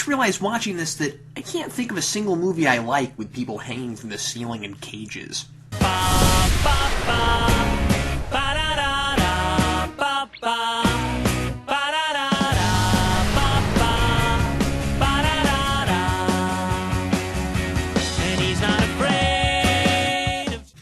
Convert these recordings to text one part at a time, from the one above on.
just realized watching this that I can't think of a single movie I like with people hanging from the ceiling in cages.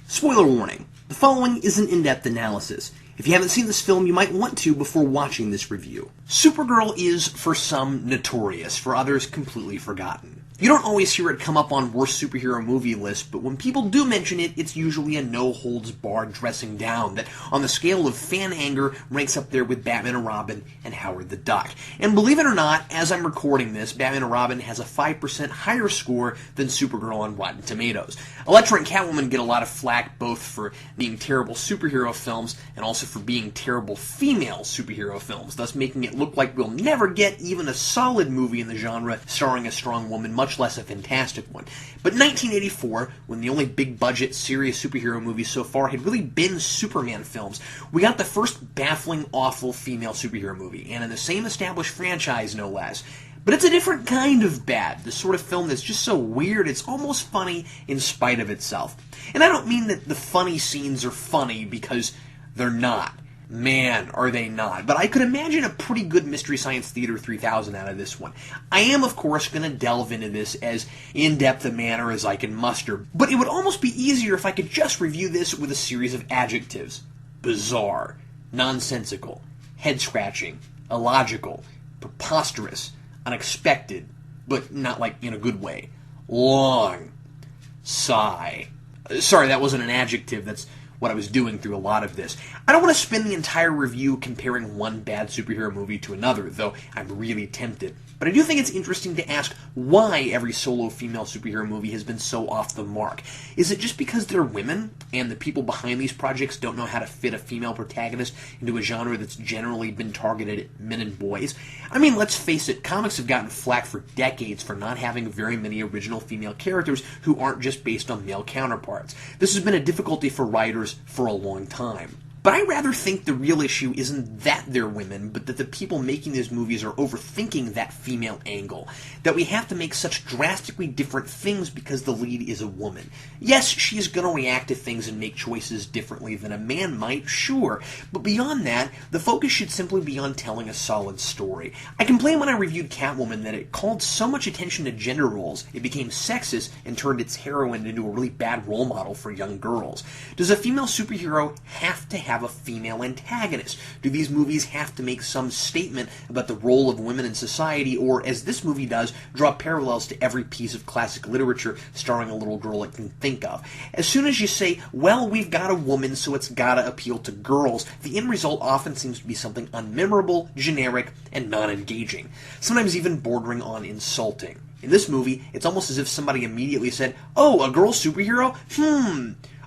Spoiler warning, the following is an in-depth analysis. If you haven't seen this film, you might want to before watching this review. Supergirl is, for some, notorious, for others, completely forgotten. You don't always hear it come up on worst superhero movie lists, but when people do mention it, it's usually a no-holds-barred dressing down that, on the scale of fan anger, ranks up there with Batman and Robin and Howard the Duck. And believe it or not, as I'm recording this, Batman and Robin has a 5% higher score than Supergirl on Rotten Tomatoes. Elektra and Catwoman get a lot of flack both for being terrible superhero films and also for being terrible female superhero films, thus making it look like we'll never get even a solid movie in the genre starring a strong woman, much less a fantastic one. But in 1984, when the only big-budget, serious superhero movies so far had really been Superman films, we got the first baffling, awful female superhero movie, and in the same established franchise, no less. But it's a different kind of bad, the sort of film that's just so weird it's almost funny in spite of itself. And I don't mean that the funny scenes are funny, because they're not. Man, are they not. But I could imagine a pretty good Mystery Science Theater 3000 out of this one. I am, of course, going to delve into this as in-depth a manner as I can muster, but it would almost be easier if I could just review this with a series of adjectives. Bizarre, nonsensical, head-scratching, illogical, preposterous, unexpected, but not like in a good way. Long. Sigh. Sorry, that wasn't an adjective, that's what I was doing through a lot of this. I don't want to spend the entire review comparing one bad superhero movie to another, though I'm really tempted. But I do think it's interesting to ask why every solo female superhero movie has been so off the mark. Is it just because they're women, and the people behind these projects don't know how to fit a female protagonist into a genre that's generally been targeted at men and boys? I mean, let's face it, comics have gotten flack for decades for not having very many original female characters who aren't just based on male counterparts. This has been a difficulty for writers for a long time. But I rather think the real issue isn't that they're women, but that the people making these movies are overthinking that female angle. That we have to make such drastically different things because the lead is a woman. Yes, she's going to react to things and make choices differently than a man might, sure. But beyond that, the focus should simply be on telling a solid story. I complained when I reviewed Catwoman that it called so much attention to gender roles, it became sexist and turned its heroine into a really bad role model for young girls. Does a female superhero have to have a female antagonist? Do these movies have to make some statement about the role of women in society, or, as this movie does, draw parallels to every piece of classic literature starring a little girl it can think of? As soon as you say, well, we've got a woman, so it's gotta appeal to girls, the end result often seems to be something unmemorable, generic, and non-engaging. Sometimes even bordering on insulting. In this movie, it's almost as if somebody immediately said, oh, a girl superhero?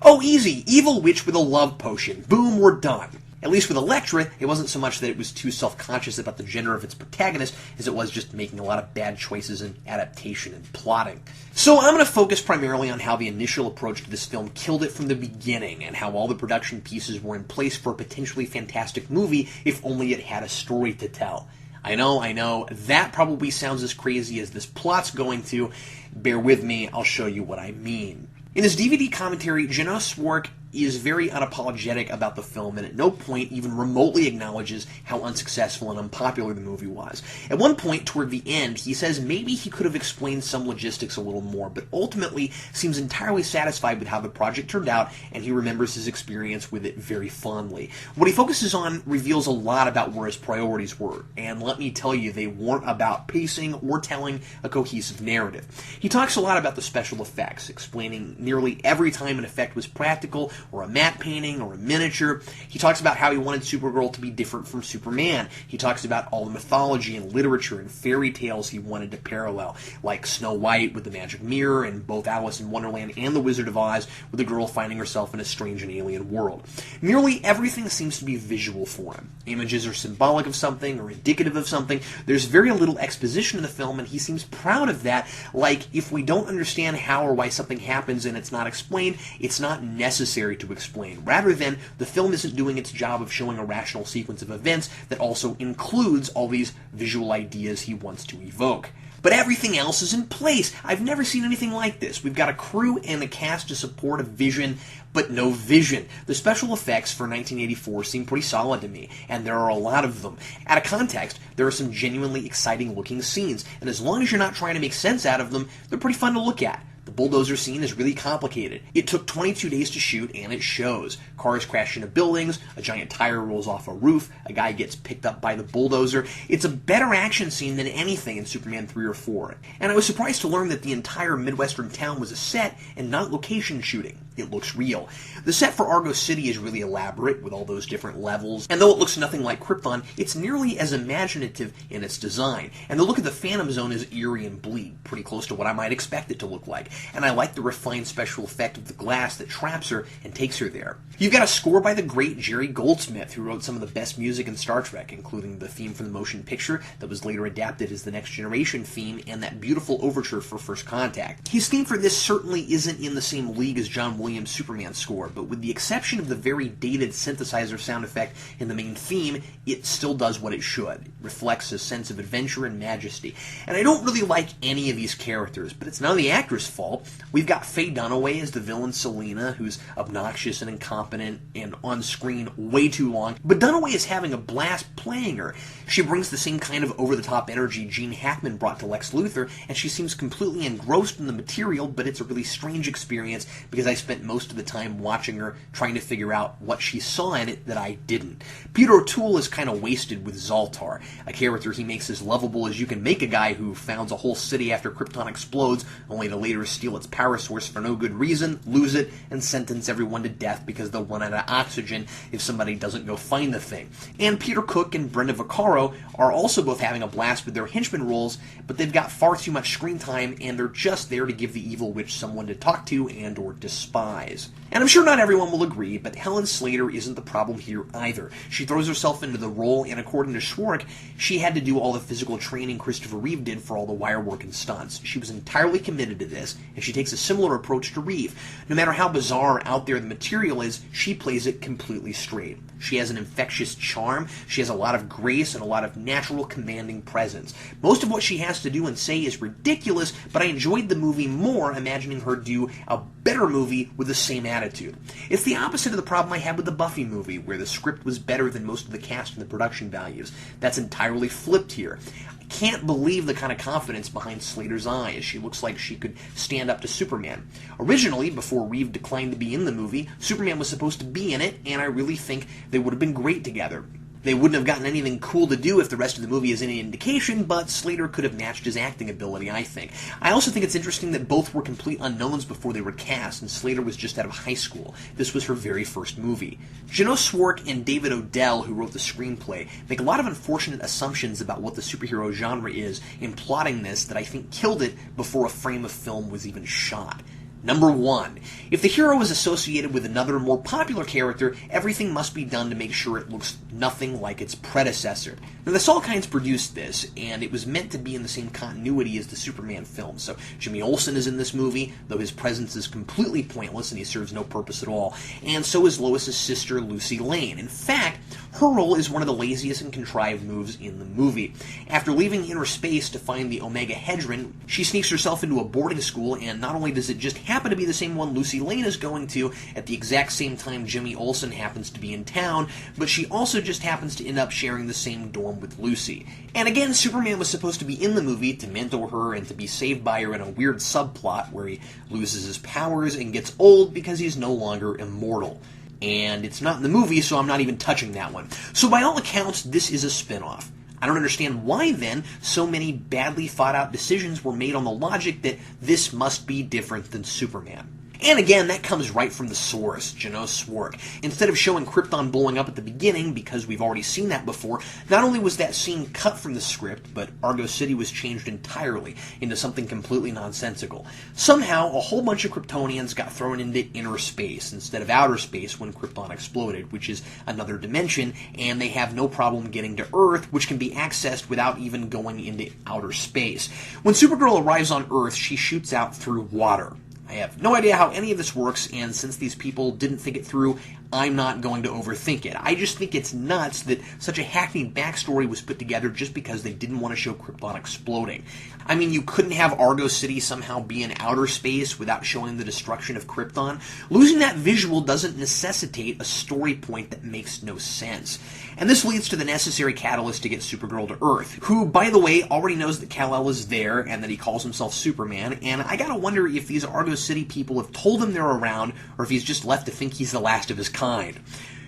Oh, easy, evil witch with a love potion. Boom, we're done. At least with Elektra, it wasn't so much that it was too self-conscious about the gender of its protagonist as it was just making a lot of bad choices in adaptation and plotting. So I'm going to focus primarily on how the initial approach to this film killed it from the beginning, and how all the production pieces were in place for a potentially fantastic movie if only it had a story to tell. I know, that probably sounds as crazy as this plot's going to. Bear with me, I'll show you what I mean. In his DVD commentary, Jeannot Szwarc is very unapologetic about the film and at no point even remotely acknowledges how unsuccessful and unpopular the movie was. At one point, toward the end, he says maybe he could have explained some logistics a little more, but ultimately seems entirely satisfied with how the project turned out, and he remembers his experience with it very fondly. What he focuses on reveals a lot about where his priorities were, and let me tell you, they weren't about pacing or telling a cohesive narrative. He talks a lot about the special effects, explaining nearly every time an effect was practical, or a matte painting, or a miniature. He talks about how he wanted Supergirl to be different from Superman. He talks about all the mythology and literature and fairy tales he wanted to parallel, like Snow White with the magic mirror, and both Alice in Wonderland and The Wizard of Oz, with the girl finding herself in a strange and alien world. Nearly everything seems to be visual for him. Images are symbolic of something, or indicative of something. There's very little exposition in the film, and he seems proud of that, like, if we don't understand how or why something happens and it's not explained, it's not necessary to explain, rather than the film isn't doing its job of showing a rational sequence of events that also includes all these visual ideas he wants to evoke. But everything else is in place. I've never seen anything like this. We've got a crew and a cast to support a vision, but no vision. The special effects for 1984 seem pretty solid to me, and there are a lot of them. Out of context, there are some genuinely exciting looking scenes, and as long as you're not trying to make sense out of them, they're pretty fun to look at. The bulldozer scene is really complicated. It took 22 days to shoot, and it shows. Cars crash into buildings, a giant tire rolls off a roof, a guy gets picked up by the bulldozer. It's a better action scene than anything in Superman 3 or 4. And I was surprised to learn that the entire Midwestern town was a set and not location shooting. It looks real. The set for Argo City is really elaborate, with all those different levels, and though it looks nothing like Krypton, it's nearly as imaginative in its design. And the look of the Phantom Zone is eerie and bleak, pretty close to what I might expect it to look like. And I like the refined special effect of the glass that traps her and takes her there. You've got a score by the great Jerry Goldsmith, who wrote some of the best music in Star Trek, including the theme from the motion picture that was later adapted as the Next Generation theme, and that beautiful overture for First Contact. His theme for this certainly isn't in the same league as John Williams' Superman score, but with the exception of the very dated synthesizer sound effect in the main theme, it still does what it should. It reflects a sense of adventure and majesty. And I don't really like any of these characters, but it's none of the actor's fault. We've got Faye Dunaway as the villain Selina, who's obnoxious and incompetent and on screen way too long, but Dunaway is having a blast playing her. She brings the same kind of over-the-top energy Gene Hackman brought to Lex Luthor, and she seems completely engrossed in the material, but it's a really strange experience because I spent most of the time watching her trying to figure out what she saw in it that I didn't. Peter O'Toole is kind of wasted with Zoltar, a character he makes as lovable as you can make a guy who founds a whole city after Krypton explodes, only to later steal its power source for no good reason, lose it, and sentence everyone to death because they'll run out of oxygen if somebody doesn't go find the thing. And Peter Cook and Brenda Vaccaro are also both having a blast with their henchman roles, but they've got far too much screen time, and they're just there to give the evil witch someone to talk to and or despise. And I'm sure not everyone will agree, but Helen Slater isn't the problem here either. She throws herself into the role, and according to Szwarc, she had to do all the physical training Christopher Reeve did for all the wire work and stunts. She was entirely committed to this, and she takes a similar approach to Reeve. No matter how bizarre or out there the material is, she plays it completely straight. She has an infectious charm, she has a lot of grace, and a lot of natural commanding presence. Most of what she has to do and say is ridiculous, but I enjoyed the movie more imagining her do a better movie with the same attitude. It's the opposite of the problem I had with the Buffy movie, where the script was better than most of the cast and the production values. That's entirely flipped here. I can't believe the kind of confidence behind Slater's eyes. She looks like she could stand up to Superman. Originally, before Reeve declined to be in the movie, Superman was supposed to be in it, and I really think they would have been great together. They wouldn't have gotten anything cool to do if the rest of the movie is any indication, but Slater could have matched his acting ability, I think. I also think it's interesting that both were complete unknowns before they were cast, and Slater was just out of high school. This was her very first movie. Jeannot Szwarc and David Odell, who wrote the screenplay, make a lot of unfortunate assumptions about what the superhero genre is in plotting this that I think killed it before a frame of film was even shot. Number 1. If the hero is associated with another, more popular character, everything must be done to make sure it looks nothing like its predecessor. Now, the Salkinds produced this, and it was meant to be in the same continuity as the Superman film. So Jimmy Olsen is in this movie, though his presence is completely pointless and he serves no purpose at all. And so is Lois's sister, Lucy Lane. In fact, her role is one of the laziest and contrived moves in the movie. After leaving inner space to find the Omegahedron, she sneaks herself into a boarding school, and not only does it just happen to be the same one Lucy Lane is going to at the exact same time Jimmy Olsen happens to be in town, but she also just happens to end up sharing the same dorm with Lucy. And again, Superman was supposed to be in the movie to mentor her and to be saved by her in a weird subplot where he loses his powers and gets old because he's no longer immortal. And it's not in the movie, so I'm not even touching that one. So by all accounts, this is a spin-off. I don't understand why, then, so many badly thought-out decisions were made on the logic that this must be different than Superman. And again, that comes right from the source, Jeannot Szwarc. Instead of showing Krypton blowing up at the beginning, because we've already seen that before, not only was that scene cut from the script, but Argo City was changed entirely into something completely nonsensical. Somehow, a whole bunch of Kryptonians got thrown into inner space instead of outer space when Krypton exploded, which is another dimension, and they have no problem getting to Earth, which can be accessed without even going into outer space. When Supergirl arrives on Earth, she shoots out through water. I have no idea how any of this works, and since these people didn't think it through, I'm not going to overthink it. I just think it's nuts that such a hackneyed backstory was put together just because they didn't want to show Krypton exploding. I mean, you couldn't have Argo City somehow be in outer space without showing the destruction of Krypton. Losing that visual doesn't necessitate a story point that makes no sense. And this leads to the necessary catalyst to get Supergirl to Earth, who, by the way, already knows that Kal-El is there and that he calls himself Superman, and I gotta wonder if these Argo City people have told him they're around, or if he's just left to think he's the last of his kind.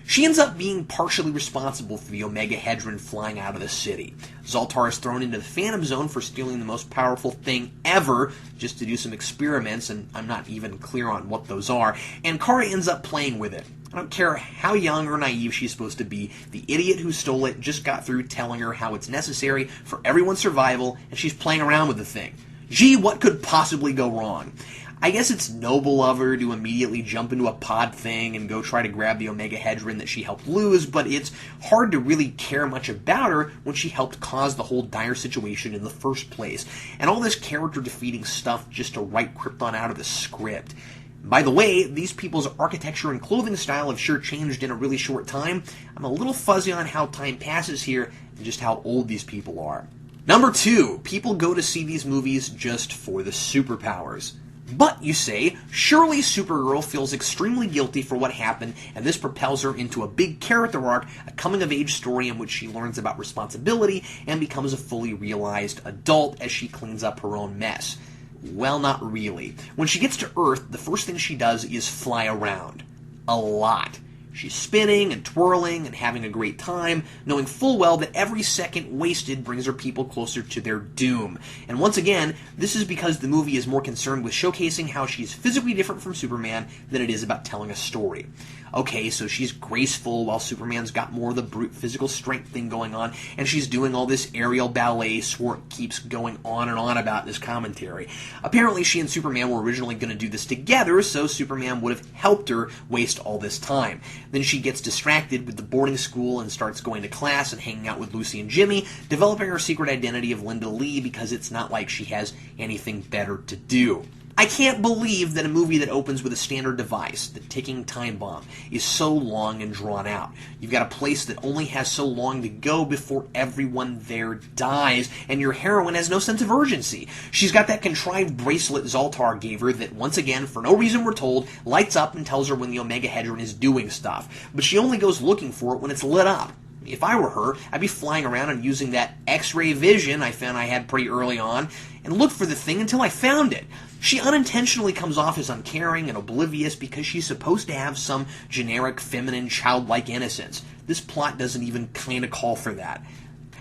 She ends up being partially responsible for the Omegahedron flying out of the city. Zoltar is thrown into the Phantom Zone for stealing the most powerful thing ever, just to do some experiments, and I'm not even clear on what those are, and Kara ends up playing with it. I don't care how young or naive she's supposed to be, the idiot who stole it just got through telling her how it's necessary for everyone's survival, and she's playing around with the thing. Gee, what could possibly go wrong? I guess it's noble of her to immediately jump into a pod thing and go try to grab the Omegahedron that she helped lose, but it's hard to really care much about her when she helped cause the whole dire situation in the first place. And all this character-defeating stuff just to write Krypton out of the script. By the way, these people's architecture and clothing style have sure changed in a really short time. I'm a little fuzzy on how time passes here and just how old these people are. Number 2, people go to see these movies just for the superpowers. But, you say, surely Supergirl feels extremely guilty for what happened, and this propels her into a big character arc, a coming-of-age story in which she learns about responsibility and becomes a fully realized adult as she cleans up her own mess. Well, not really. When she gets to Earth, the first thing she does is fly around. A lot. She's spinning and twirling and having a great time, knowing full well that every second wasted brings her people closer to their doom. And once again, this is because the movie is more concerned with showcasing how she's physically different from Superman than it is about telling a story. Okay, so she's graceful while Superman's got more of the brute physical strength thing going on, and she's doing all this aerial ballet Szwarc keeps going on and on about in his commentary. Apparently she and Superman were originally going to do this together, so Superman would have helped her waste all this time. Then she gets distracted with the boarding school and starts going to class and hanging out with Lucy and Jimmy, developing her secret identity of Linda Lee because it's not like she has anything better to do. I can't believe that a movie that opens with a standard device, the ticking time bomb, is so long and drawn out. You've got a place that only has so long to go before everyone there dies, and your heroine has no sense of urgency. She's got that contrived bracelet Zoltar gave her that, once again, for no reason we're told, lights up and tells her when the Omegahedron is doing stuff. But she only goes looking for it when it's lit up. If I were her, I'd be flying around and using that X-ray vision I found I had pretty early on, and look for the thing until I found it. She unintentionally comes off as uncaring and oblivious because she's supposed to have some generic feminine childlike innocence. This plot doesn't even kind of call for that.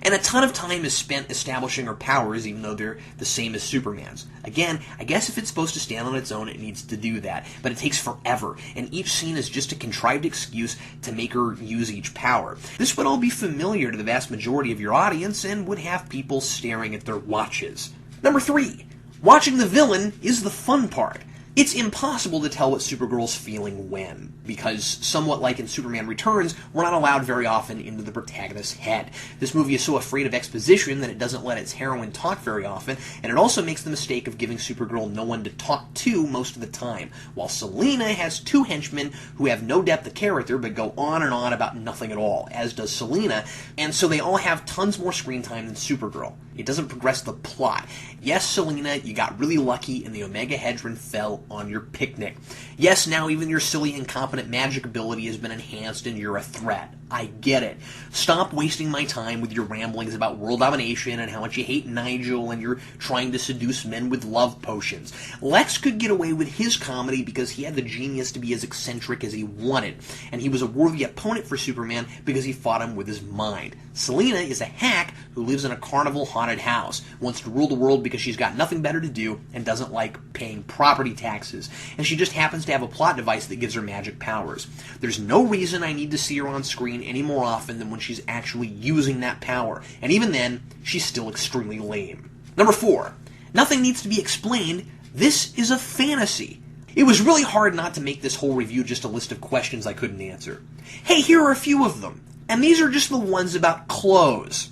And a ton of time is spent establishing her powers, even though they're the same as Superman's. Again, I guess if it's supposed to stand on its own, it needs to do that. But it takes forever, and each scene is just a contrived excuse to make her use each power. This would all be familiar to the vast majority of your audience, and would have people staring at their watches. Number 3. Watching the villain is the fun part. It's impossible to tell what Supergirl's feeling when, because somewhat like in Superman Returns, we're not allowed very often into the protagonist's head. This movie is so afraid of exposition that it doesn't let its heroine talk very often, and it also makes the mistake of giving Supergirl no one to talk to most of the time, while Selina has 2 henchmen who have no depth of character but go on and on about nothing at all, as does Selina, and so they all have tons more screen time than Supergirl. It doesn't progress the plot. Yes, Selina, you got really lucky and the Omegahedron fell on your picnic. Yes, now even your silly, incompetent magic ability has been enhanced and you're a threat. I get it. Stop wasting my time with your ramblings about world domination and how much you hate Nigel and you're trying to seduce men with love potions. Lex could get away with his comedy because he had the genius to be as eccentric as he wanted, and he was a worthy opponent for Superman because he fought him with his mind. Selina is a hack who lives in a carnival haunted house, wants to rule the world because she's got nothing better to do and doesn't like paying property taxes, and she just happens to have a plot device that gives her magic powers. There's no reason I need to see her on screen any more often than when she's actually using that power, and even then, she's still extremely lame. Number 4. Nothing needs to be explained. This is a fantasy. It was really hard not to make this whole review just a list of questions I couldn't answer. Hey, here are a few of them, and these are just the ones about clothes.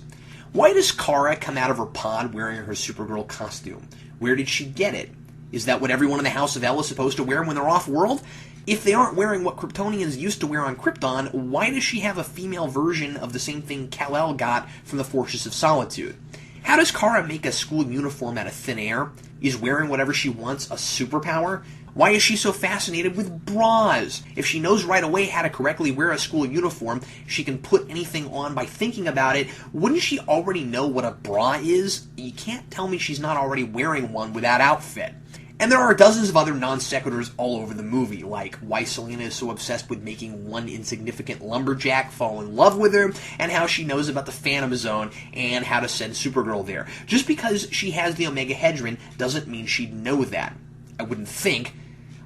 Why does Kara come out of her pod wearing her Supergirl costume? Where did she get it? Is that what everyone in the House of L is supposed to wear when they're off-world? If they aren't wearing what Kryptonians used to wear on Krypton, why does she have a female version of the same thing Kal-El got from the Fortress of Solitude? How does Kara make a school uniform out of thin air? Is wearing whatever she wants a superpower? Why is she so fascinated with bras? If she knows right away how to correctly wear a school uniform, she can put anything on by thinking about it, wouldn't she already know what a bra is? You can't tell me she's not already wearing one with that outfit. And there are dozens of other non-sequiturs all over the movie, like why Selena is so obsessed with making one insignificant lumberjack fall in love with her, and how she knows about the Phantom Zone and how to send Supergirl there. Just because she has the Omegahedron doesn't mean she'd know that. I wouldn't think.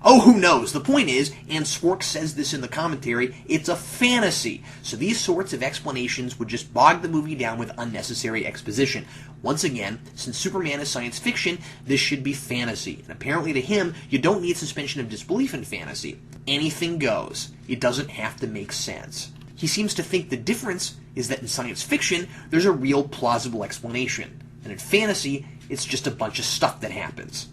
Oh, who knows? The point is, and Szwarc says this in the commentary, it's a fantasy. So these sorts of explanations would just bog the movie down with unnecessary exposition. Once again, since Superman is science fiction, this should be fantasy. And apparently to him, you don't need suspension of disbelief in fantasy. Anything goes. It doesn't have to make sense. He seems to think the difference is that in science fiction, there's a real plausible explanation. And in fantasy, it's just a bunch of stuff that happens.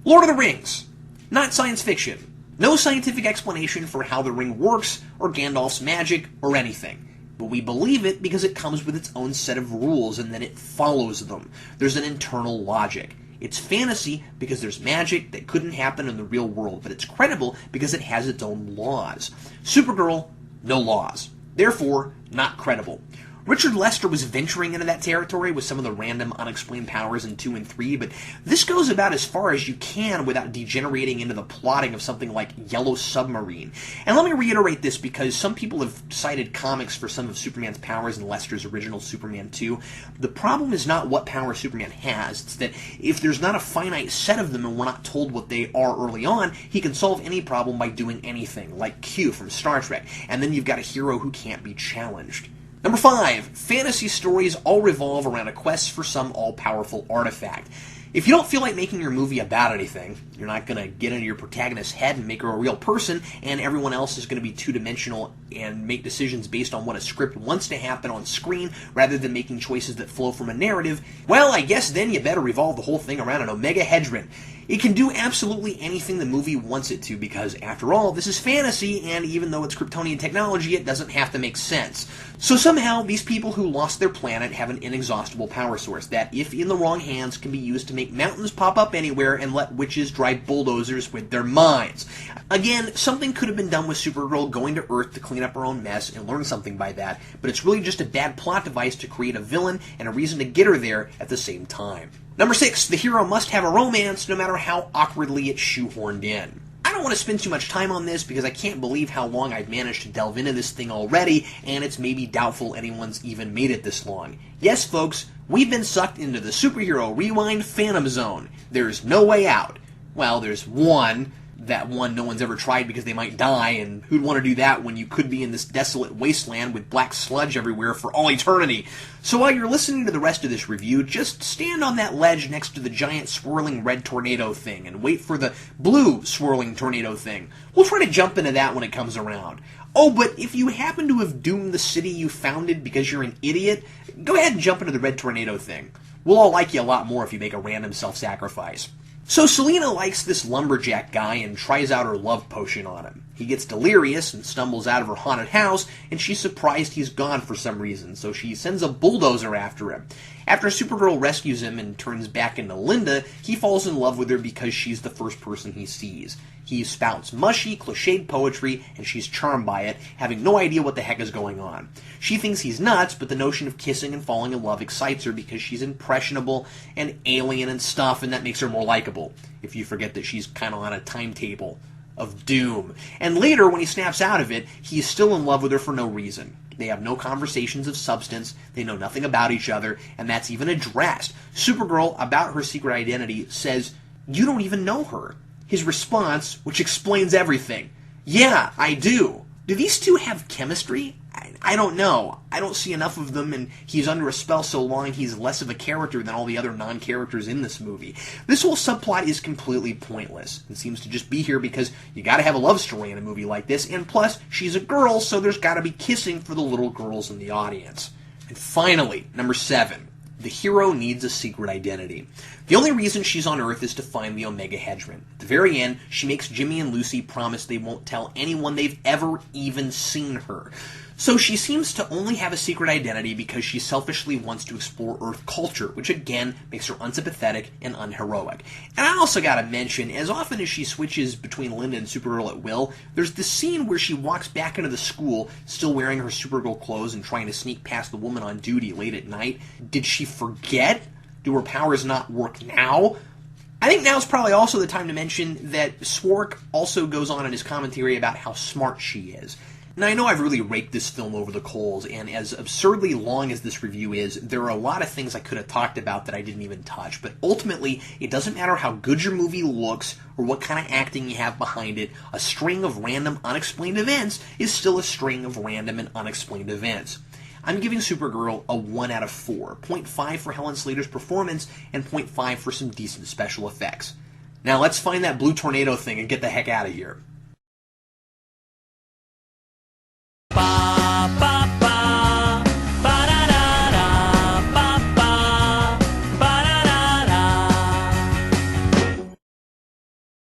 Lord of the Rings. Not science fiction. No scientific explanation for how the ring works, or Gandalf's magic, or anything. But we believe it because it comes with its own set of rules and then it follows them. There's an internal logic. It's fantasy because there's magic that couldn't happen in the real world, but it's credible because it has its own laws. Supergirl, no laws. Therefore, not credible. Richard Lester was venturing into that territory with some of the random unexplained powers in 2 and 3, but this goes about as far as you can without degenerating into the plotting of something like Yellow Submarine. And let me reiterate this because some people have cited comics for some of Superman's powers in Lester's original Superman 2. The problem is not what power Superman has, it's that if there's not a finite set of them and we're not told what they are early on, he can solve any problem by doing anything, like Q from Star Trek, and then you've got a hero who can't be challenged. Number 5, fantasy stories all revolve around a quest for some all-powerful artifact. If you don't feel like making your movie about anything, you're not going to get into your protagonist's head and make her a real person, and everyone else is going to be two-dimensional and make decisions based on what a script wants to happen on screen rather than making choices that flow from a narrative, well, I guess then you better revolve the whole thing around an Omegahedron. It can do absolutely anything the movie wants it to because, after all, this is fantasy, and even though it's Kryptonian technology, it doesn't have to make sense. So somehow, these people who lost their planet have an inexhaustible power source that, if in the wrong hands, can be used to make mountains pop up anywhere and let witches drive bulldozers with their minds. Again, something could have been done with Supergirl going to Earth to clean up her own mess and learn something by that, but it's really just a bad plot device to create a villain and a reason to get her there at the same time. Number 6, the hero must have a romance no matter how awkwardly it's shoehorned in. I don't want to spend too much time on this because I can't believe how long I've managed to delve into this thing already, and it's maybe doubtful anyone's even made it this long. Yes, folks, we've been sucked into the superhero rewind Phantom Zone. There's no way out. Well, there's one. That one no one's ever tried because they might die, and who'd want to do that when you could be in this desolate wasteland with black sludge everywhere for all eternity? So while you're listening to the rest of this review, just stand on that ledge next to the giant swirling red tornado thing and wait for the blue swirling tornado thing. We'll try to jump into that when it comes around. Oh, but if you happen to have doomed the city you founded because you're an idiot, go ahead and jump into the red tornado thing. We'll all like you a lot more if you make a random self-sacrifice. So Selena likes this lumberjack guy and tries out her love potion on him. He gets delirious and stumbles out of her haunted house, and she's surprised he's gone for some reason, so she sends a bulldozer after him. After Supergirl rescues him and turns back into Linda, he falls in love with her because she's the first person he sees. He spouts mushy, cliched poetry, and she's charmed by it, having no idea what the heck is going on. She thinks he's nuts, but the notion of kissing and falling in love excites her because she's impressionable and alien and stuff, and that makes her more likable, if you forget that she's kind of on a timetable of doom. And later, when he snaps out of it, he's still in love with her for no reason. They have no conversations of substance, they know nothing about each other, and that's even addressed. Supergirl, about her secret identity, says, "You don't even know her." His response, which explains everything, "Yeah, I do." Do these two have chemistry? I don't know. I don't see enough of them, and he's under a spell so long he's less of a character than all the other non-characters in this movie. This whole subplot is completely pointless. It seems to just be here because you gotta have a love story in a movie like this, and plus, she's a girl, so there's gotta be kissing for the little girls in the audience. And finally, number 7. The hero needs a secret identity. The only reason she's on Earth is to find the Omegahedron. At the very end, she makes Jimmy and Lucy promise they won't tell anyone they've ever even seen her. So she seems to only have a secret identity because she selfishly wants to explore Earth culture, which again makes her unsympathetic and unheroic. And I also gotta mention, as often as she switches between Linda and Supergirl at will, there's this scene where she walks back into the school, still wearing her Supergirl clothes and trying to sneak past the woman on duty late at night. Did she forget? Do her powers not work now? I think now's probably also the time to mention that Szwarc also goes on in his commentary about how smart she is. Now, I know I've really raked this film over the coals, and as absurdly long as this review is, there are a lot of things I could have talked about that I didn't even touch, but ultimately, it doesn't matter how good your movie looks or what kind of acting you have behind it, a string of random, unexplained events is still a string of random and unexplained events. I'm giving Supergirl a 1 out of 4, 0.5 for Helen Slater's performance, and 0.5 for some decent special effects. Now let's find that blue tornado thing and get the heck out of here.